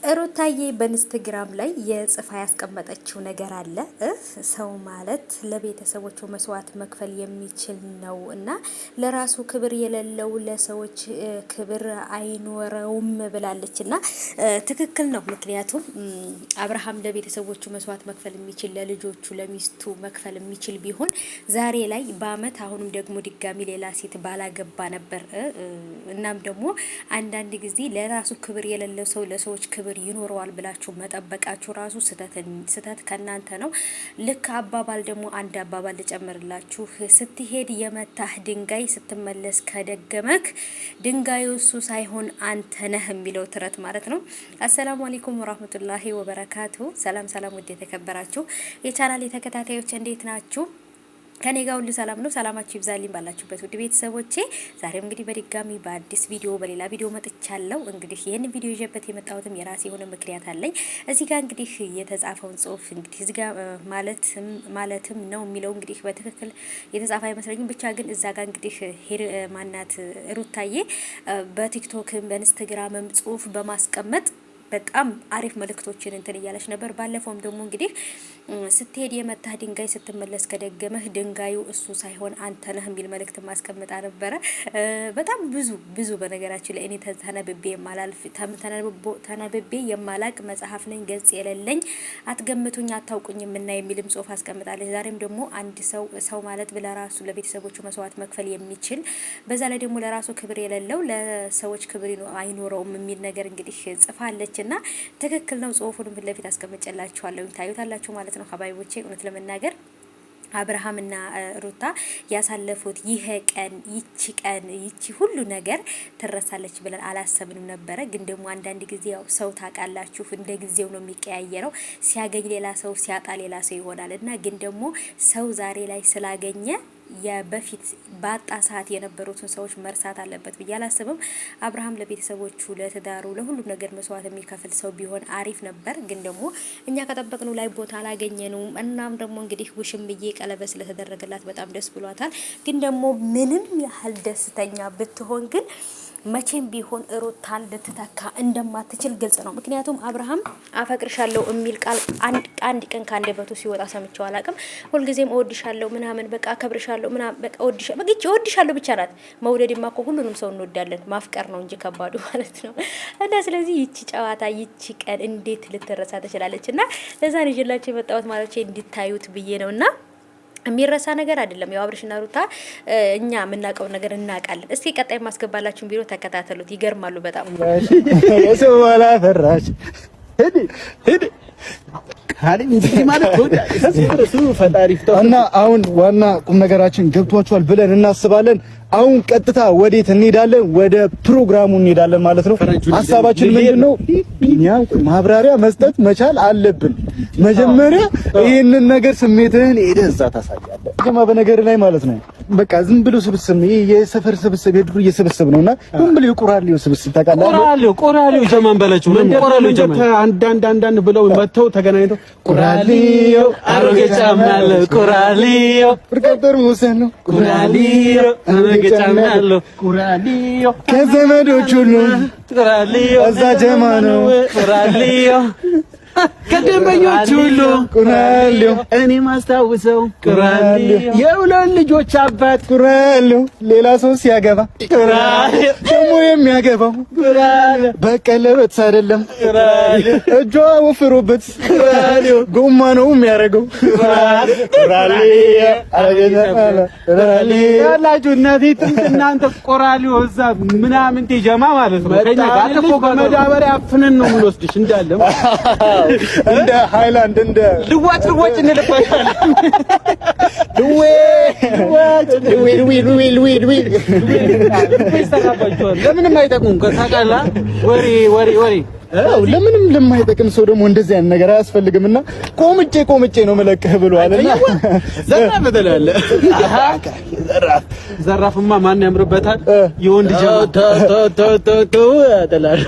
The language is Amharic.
ሩታዬ በኢንስታግራም ላይ የጽፋ ያስቀመጠችው ነገር አለ። ሰው ማለት ለቤተሰቦቹ መስዋዕት መክፈል የሚችል ነው እና ለራሱ ክብር የሌለው ለሰዎች ክብር አይኖረውም ብላለች እና ትክክል ነው። ምክንያቱም አብርሃም ለቤተሰቦቹ መስዋዕት መክፈል የሚችል ለልጆቹ ለሚስቱ መክፈል የሚችል ቢሆን ዛሬ ላይ በአመት አሁንም ደግሞ ድጋሚ ሌላ ሴት ባላገባ ነበር። እናም ደግሞ አንዳንድ ጊዜ ለራሱ ክብር የሌለው ሰው ለሰዎች ክብር ይኖረዋል ብላችሁ መጠበቃችሁ ራሱ ስተት ከናንተ ነው። ልክ አባባል ደግሞ አንድ አባባል ልጨምርላችሁ። ስትሄድ የመታህ ድንጋይ ስትመለስ ከደገመክ ድንጋዩ እሱ ሳይሆን አንተ ነህ የሚለው ትረት ማለት ነው። አሰላሙ አለይኩም ወራህመቱላሂ ወበረካቱ። ሰላም ሰላም፣ ውድ የተከበራችሁ የቻናል ተከታታዮች እንዴት ናችሁ? ከኔ ጋር ሁሉ ሰላም ነው። ሰላማችሁ ይብዛልኝ ባላችሁበት ውድ ቤተሰቦቼ። ዛሬም እንግዲህ በድጋሚ በአዲስ ቪዲዮ በሌላ ቪዲዮ መጥቻለሁ። እንግዲህ ይሄን ቪዲዮ ይዤበት የመጣሁትም የራሴ የሆነ ምክንያት አለኝ። እዚህ ጋር እንግዲህ የተጻፈውን ጽሁፍ እንግዲህ እዚህ ጋር ማለትም ነው የሚለው እንግዲህ በትክክል የተጻፈ አይመስለኝም። ብቻ ግን እዛ ጋር እንግዲህ ማናት ሩታዬ በቲክቶክም በኢንስታግራምም ጽሁፍ በማስቀመጥ በጣም አሪፍ መልእክቶችን እንትን እያለች ነበር። ባለፈውም ደግሞ እንግዲህ ስትሄድ የመታህ ድንጋይ ስትመለስ ከደገመህ ድንጋዩ እሱ ሳይሆን አንተ ነህ የሚል መልእክት ማስቀመጣ ነበረ። በጣም ብዙ በነገራችን ላይ እኔ ተነብቤ የማላቅ መጽሐፍ ነኝ፣ ገጽ የሌለኝ፣ አትገምቱኝ አታውቁኝም እና የሚልም ጽሁፍ አስቀምጣለች። ዛሬም ደግሞ አንድ ሰው ማለት ለራሱ ለቤተሰቦቹ መስዋዕት መክፈል የሚችል በዛ ላይ ደግሞ ለራሱ ክብር የሌለው ለሰዎች ክብር አይኖረውም የሚል ነገር እንግዲህ ጽፋለች እና ትክክል ነው። ጽሁፉን ፊት ለፊት አስቀምጬላችኋለሁ፣ ታዩታላችሁ ማለት ነው። ሀባይቦቼ እውነት ለመናገር አብርሃምና ሩታ ያሳለፉት ይሄ ቀን ይቺ ሁሉ ነገር ትረሳለች ብለን አላሰብንም ነበረ። ግን ደግሞ አንዳንድ ጊዜ ያው ሰው ታውቃላችሁ እንደ ጊዜው ነው የሚቀያየረው። ሲያገኝ ሌላ ሰው ሲያጣ ሌላ ሰው ይሆናል እና ግን ደግሞ ሰው ዛሬ ላይ ስላገኘ የበፊት ባጣ ሰዓት የነበሩትን ሰዎች መርሳት አለበት ብዬ አላስብም። አብርሃም ለቤተሰቦቹ ለትዳሩ ለሁሉም ነገር መስዋዕት የሚከፍል ሰው ቢሆን አሪፍ ነበር። ግን ደግሞ እኛ ከጠበቅነው ላይ ቦታ አላገኘነውም። እናም ደግሞ እንግዲህ ውሽምዬ ቀለበት ስለተደረገላት በጣም ደስ ብሏታል። ግን ደግሞ ምንም ያህል ደስተኛ ብትሆን ግን መቼም ቢሆን ሩታን ልትተካ እንደማትችል ግልጽ ነው። ምክንያቱም አብርሃም አፈቅርሻለሁ የሚል ቃል አንድ ቀን ካንደበቱ ሲወጣ ሰምቼው አላውቅም። ሁልጊዜም እወድሻለሁ ምናምን በቃ አከብርሻለሁ ምናምን በቃ እወድሻለሁ ብቻ ናት። መውደድማ እኮ ሁሉንም ሰው እንወዳለን፣ ማፍቀር ነው እንጂ ከባዱ ማለት ነው። እና ስለዚህ ይቺ ጨዋታ ይቺ ቀን እንዴት ልትረሳ ትችላለች? እና ለዛ ነው ይዤላችሁ የመጣሁት ማለት እንዲታዩት ብዬ ነውና የሚረሳ ነገር አይደለም። ያው አብርሽና ሩታ እኛ የምናውቀው ነገር እናውቃለን። እስቲ ቀጣይ ማስገባላችሁን ቢሮ ተከታተሉት፣ ይገርማሉ በጣም የሰው ዋላ ፈራሽ ሄድ እና አሁን ዋና ቁም ነገራችን ገብቷችኋል ብለን እናስባለን። አሁን ቀጥታ ወዴት እንሄዳለን? ወደ ፕሮግራሙ እንሄዳለን ማለት ነው። ሀሳባችን ምንድነው? ማብራሪያ መስጠት መቻል አለብን። መጀመሪያ ይሄንን ነገር ስሜትህን ሄደህ እዛ ታሳያለህ። ከማ በነገር ላይ ማለት ነው። በቃ ዝም ብሎ ስብስብ የሰፈር ስብስብ የድሩ እየሰበሰብ ነውና ዝም ብሎ የቁራሌው ስብስብ ታውቃለህ። ቆራሌው ጀማን በላችሁ ቆራሌው አንዳንድ ብለው መተው ተገናኝተው ቁራሌው አሮጌ ጫማ አለ ቁራሌው ፍቅር ሙሰን ነው ቁራሌው አሮጌ ጫማ አለ ቁራሌው ከዘመዶች ሁሉ ቁራሌው እዛ ጀማ ነው ቁራሌው ከደንበኞች ሁሉ ቁራሌው እኔ ማስታውሰው ቁራሌው የሁለት ልጆች አባት ቁራሌው ሌላ ሰው ሲያገባ ቁራሌው ደግሞ የሚያገባው ቁራሌው በቀለበት አይደለም ቁራሌው እጇ ወፍሮበት ቁራሌው ጎማ ነው የሚያደርገው ቁራሌው ያላችሁ እናንተ ቁራሌው እዛ ምናምን ተጀማ ማለት ነው። ከኛ ጋር እኮ በመዳበሪያ አፍነን ነው የምንወስድሽ እንዳለ እንደ ሃይላንድ እንደ ልዋጭ እንልባሻለን። ለምንም አይጠቅሙም ታውቃለህ። ወሬ ለምንም ለማይጠቅም ሰው ደግሞ እንደዚህ አይነት ነገር አያስፈልግምና ቆምጬ ነው መለቅህ ብሏልና ዘራፍ ተላለ። ዘራፍማ ማን ያምርበታል? የወንድ ጀማ ተላለ